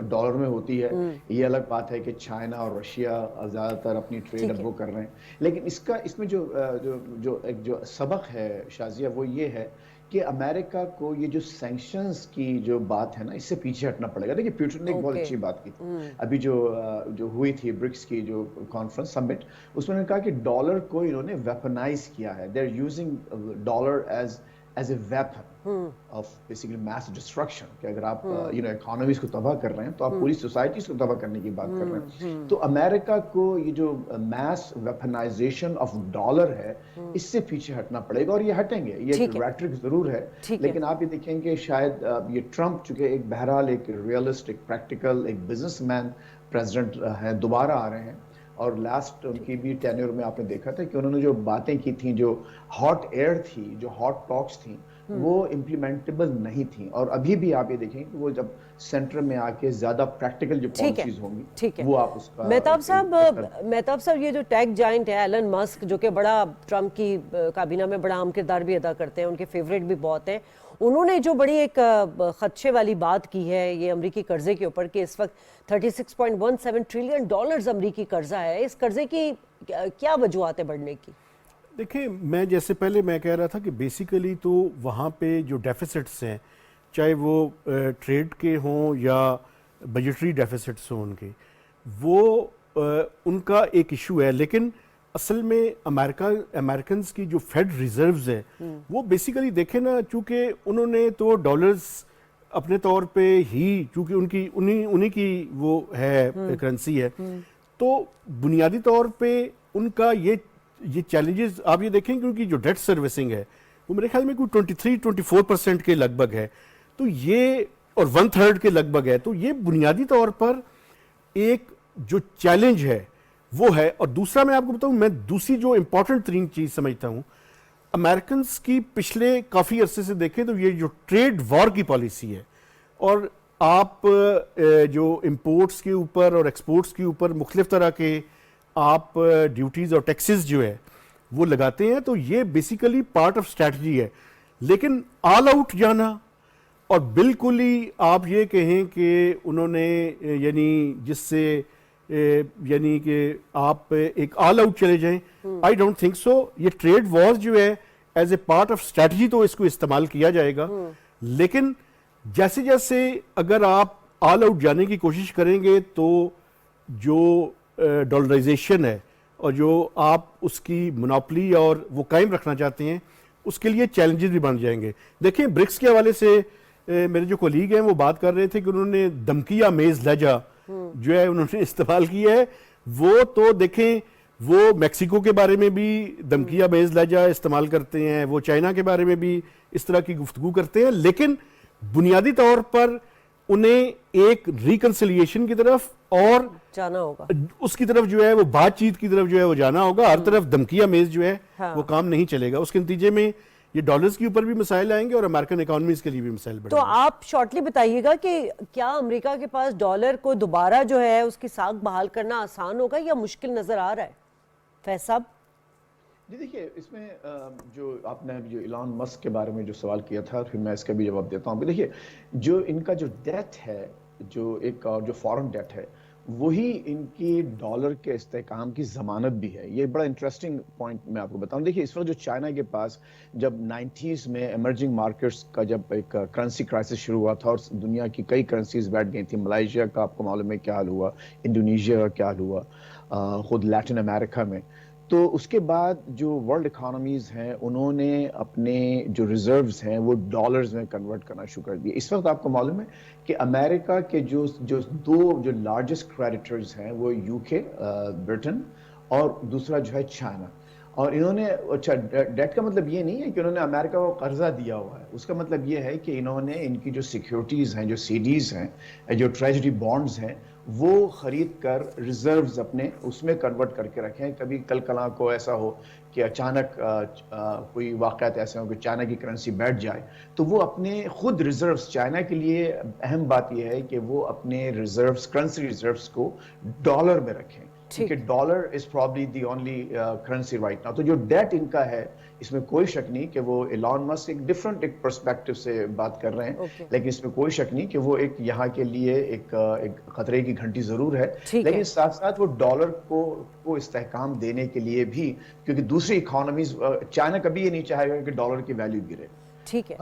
ڈالر میں ہوتی ہے. یہ الگ بات ہے کہ چائنا اور رشیا زیادہ تر اپنی ٹریڈ اب وہ کر رہے ہیں, لیکن اس میں جو سبق ہے شازیہ وہ یہ ہے کہ امریکہ کو یہ جو سینکشنز کی جو بات ہے نا اس سے پیچھے ہٹنا پڑے گا. دیکھیے پیوٹن نے ایک بہت اچھی بات کی تھی ابھی جو ہوئی تھی برکس کی جو کانفرنس سمٹ, اس میں نے کہا کہ ڈالر کو انہوں نے ویپنائز کیا ہے. They are using dollar as a weapon of basically mass destruction, کہ اگر آپ اکانومیز کو تباہ کر رہے ہیں تو آپ پوری سوسائٹیز کو تباہ کرنے کی بات کر رہے ہیں. تو امریکہ کو یہ جو میس ویپنائزیشن آف ڈالر ہے اس سے پیچھے ہٹنا پڑے گا, اور یہ ہٹیں گے. یہ ایک ریٹرک ضرور ہے, لیکن آپ یہ دیکھیں کہ شاید یہ ٹرمپ چونکہ ایک بہرحال ایک ریئلسٹ, ایک پریکٹیکل, ایک بزنس مین پریزیڈنٹ ہیں, دوبارہ آ رہے ہیں, اور لاسٹ ان کی بھی ٹینیور میں آپ نے دیکھا تھا کہ انہوں نے جو باتیں کی تھیں, جو ہاٹ ایئر تھی, جو ہاٹ ٹاکس تھیں, وہ امپلیمنٹیبل نہیں تھیں. اور ابھی بھی آپ یہ دیکھیں کہ وہ جب سینٹر میں آ کے زیادہ پریکٹیکل جو پالیسیز ہوں گی وہ آپ اس کا. مہتاب صاحب یہ جو ٹیک جائنٹ ہے ایلن مسک, جو کہ بڑا ٹرمپ کی کابینہ میں بڑا اہم کردار بھی ادا کرتے ہیں, ان کے فیوریٹ بھی بہت ہیں, انہوں نے جو بڑی ایک خدشے والی بات کی ہے یہ امریکی قرضے کے اوپر کہ اس وقت $36.17 ٹریلین امریکی قرضہ ہے. اس قرضے کی کیا وجوہات ہے بڑھنے کی؟ دیکھیں میں جیسے پہلے میں کہہ رہا تھا کہ بیسیکلی تو وہاں پہ جو ڈیفیسٹس ہیں, چاہے وہ ٹریڈ کے ہوں یا بجٹری ڈیفیسٹس ہوں ان کے, وہ ان کا ایک ایشو ہے. لیکن اصل میں امریکنز کی جو فیڈ ریزروز ہیں وہ بیسیکلی دیکھیں نا، چونکہ انہوں نے تو ڈالرز اپنے طور پہ ہی، چونکہ انہی کی وہ ہے کرنسی ہے، تو بنیادی طور پہ ان کا یہ چیلنجز آپ یہ دیکھیں، کیونکہ جو ڈیٹ سروسنگ ہے وہ میرے خیال میں کوئی 23-24% کے لگ بھگ ہے، تو یہ اور 1/3 کے لگ بھگ ہے، تو یہ بنیادی طور پر ایک جو چیلنج ہے وہ ہے۔ اور دوسرا میں آپ کو بتاؤں، میں دوسری جو امپورٹنٹ ترین چیز سمجھتا ہوں، امریکنز کی پچھلے کافی عرصے سے دیکھیں تو یہ جو ٹریڈ وار کی پالیسی ہے، اور آپ جو امپورٹس کے اوپر اور ایکسپورٹس کے اوپر مختلف طرح کے آپ ڈیوٹیز اور ٹیکسز جو ہے وہ لگاتے ہیں، تو یہ بیسیکلی پارٹ آف اسٹریٹجی ہے، لیکن آل آؤٹ جانا اور بالکل ہی آپ یہ کہیں کہ انہوں نے یعنی جس سے یعنی کہ آپ ایک آل آؤٹ چلے جائیں، آئی ڈونٹ تھنک سو۔ یہ ٹریڈ وار جو ہے as a part of strategy تو اس کو استعمال کیا جائے گا، لیکن جیسے جیسے اگر آپ آل آؤٹ جانے کی کوشش کریں گے تو جو ڈالرائزیشن ہے اور جو آپ اس کی منوپلی اور وہ قائم رکھنا چاہتے ہیں، اس کے لیے چیلنجز بھی بن جائیں گے۔ دیکھیں برکس کے حوالے سے میرے جو کولیگ ہیں وہ بات کر رہے تھے کہ انہوں نے دھمکی آمیز لہجہ جو ہے انہوں نے استعمال کیا ہے، وہ تو دیکھیں وہ میکسیکو کے بارے میں بھی دھمکی آمیز لہجہ استعمال کرتے ہیں، وہ چائنا کے بارے میں بھی اس طرح کی گفتگو کرتے ہیں، لیکن بنیادی طور پر انہیں ایک ریکنسیلیشن کی طرف اور جانا ہوگا، اس کی طرف جو ہے وہ بات چیت کی طرف جو ہے وہ جانا ہوگا۔ ہر طرف دھمکی آمیز جو ہے وہ کام نہیں چلے گا، اس کے نتیجے میں یہ ڈالرز کے اوپر بھی مسائل آئیں گے اور امریکن اکانومیز کے لیے بھی مسائل بڑھیں گے۔ تو آپ شارٹلی بتائیے گا کہ کیا امریکہ کے پاس ڈالر کو دوبارہ جو ہے اس کی ساکھ بحال کرنا آسان ہوگا یا مشکل نظر آ رہا ہے؟ فیض صاحب جی دیکھیے، اس میں جو آپ نے جو ایلان مسک کے بارے میں جو سوال کیا تھا، پھر میں اس کا بھی جواب دیتا ہوں۔ دیکھیے جو ان کا جو ڈیٹ ہے، جو ایک جو فارن ڈیٹ ہے، وہی ان کی ڈالر کے استحکام کی ضمانت بھی ہے۔ یہ بڑا انٹرسٹنگ پوائنٹ میں آپ کو بتاؤں۔ دیکھیے اس وقت جو چائنا کے پاس جب 90s میں ایمرجنگ مارکیٹس کا جب ایک کرنسی کرائسس شروع ہوا تھا اور دنیا کی کئی کرنسیز بیٹھ گئی تھیں، ملائیشیا کا آپ کو معلوم ہے کیا حال ہوا، انڈونیشیا کا کیا حال ہوا، خود لیٹن امریکہ میں، تو اس کے بعد جو ورلڈ اکانومیز ہیں انہوں نے اپنے جو ریزروز ہیں وہ ڈالرز میں کنورٹ کرنا شروع کر دیا۔ اس وقت آپ کو معلوم ہے کہ امریکہ کے جو دو جو لارجسٹ کریڈیٹرز ہیں وہ UK برٹن اور دوسرا جو ہے چائنا، اور انہوں نے اچھا ڈیٹ کا مطلب یہ نہیں ہے کہ انہوں نے امریکہ کو قرضہ دیا ہوا ہے، اس کا مطلب یہ ہے کہ انہوں نے ان کی جو سیکیورٹیز ہیں، جو CDs ہیں، جو ٹریجری بانڈز ہیں، وہ خرید کر ریزروز اپنے اس میں کنورٹ کر کے رکھیں۔ کبھی کل کلاں کو ایسا ہو کہ اچانک کوئی واقعات ایسے ہوں کہ چائنا کی کرنسی بیٹھ جائے، تو وہ اپنے خود ریزروز، چائنا کے لیے اہم بات یہ ہے کہ وہ اپنے ریزروز، کرنسی ریزروز کو ڈالر میں رکھیں، کیونکہ dollar is probably the only currency right now. تو جو ڈیٹ ان کا ہے اس میں کوئی شک نہیں کہ وہ ایلان مسک ایک ڈفرنٹ ایک پرسپیکٹو سے بات کر رہے ہیں، لیکن اس میں کوئی شک نہیں کہ وہ ایک یہاں کے لیے ایک خطرے کی گھنٹی ضرور ہے، لیکن ساتھ ساتھ وہ ڈالر کو استحکام دینے کے لیے بھی، کیونکہ دوسری اکانومیز، چائنا کبھی یہ نہیں چاہے گا کہ ڈالر کی ویلیو گرے، ٹھیک ہے،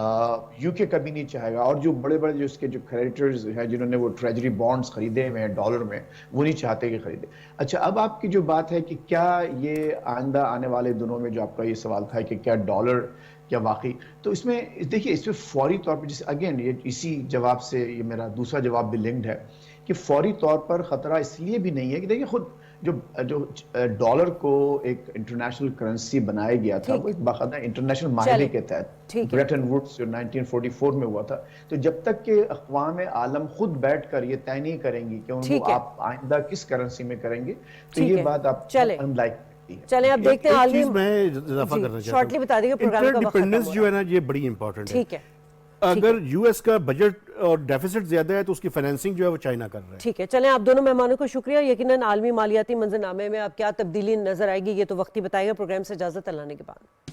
UK کبھی نہیں چاہے گا، اور جو بڑے بڑے جو اس کے جو کریڈیٹرز ہیں جنہوں نے وہ ٹریجری بانڈز خریدے ہوئے ہیں ڈالر میں، وہ نہیں چاہتے کہ خریدے۔ اچھا اب آپ کی جو بات ہے کہ کیا یہ آئندہ آنے والے دنوں میں، جو آپ کا یہ سوال تھا کہ کیا ڈالر کیا واقعی، تو اس میں دیکھیے اس پہ فوری طور پہ، جیسے اگین یہ اسی جواب سے یہ میرا دوسرا جواب بھی لنکڈ ہے کہ فوری طور پر خطرہ اس لیے بھی نہیں ہے کہ دیکھیے خود جو ڈالر کو ایک انٹرنیشنل کرنسی بنایا گیا تھا، وہ ایک باقاعدہ انٹرنیشنل معاہدے کے تحت، بریٹن ووڈز جو 1944 میں ہوا تھا، تو جب تک کہ اقوام عالم خود بیٹھ کر یہ طے نہیں کریں گی کہ وہ آپ آئندہ کس کرنسی میں کریں گے، تو یہ بات آپ چلیں اب دیکھتے ہیں عالمی میں اضافہ کرنا چاہتا شارٹلی بتا دیجیے، پروگرام کا وقت انٹرڈیپینڈنس جو ہے نا یہ بڑی امپورٹنٹ ہے۔ ٹھیک ہے، اگر US کا بجٹ اور ڈیفیسٹ زیادہ ہے تو اس کی فائنینسنگ جو ہے وہ چائنا کر رہا ہے۔ ٹھیک ہے، چلیں آپ دونوں مہمانوں کو شکریہ۔ یقیناً عالمی مالیاتی منظرنامے میں اب کیا تبدیلی نظر آئے گی یہ تو وقت ہی بتائے گا۔ پروگرام سے اجازت لانے کے بعد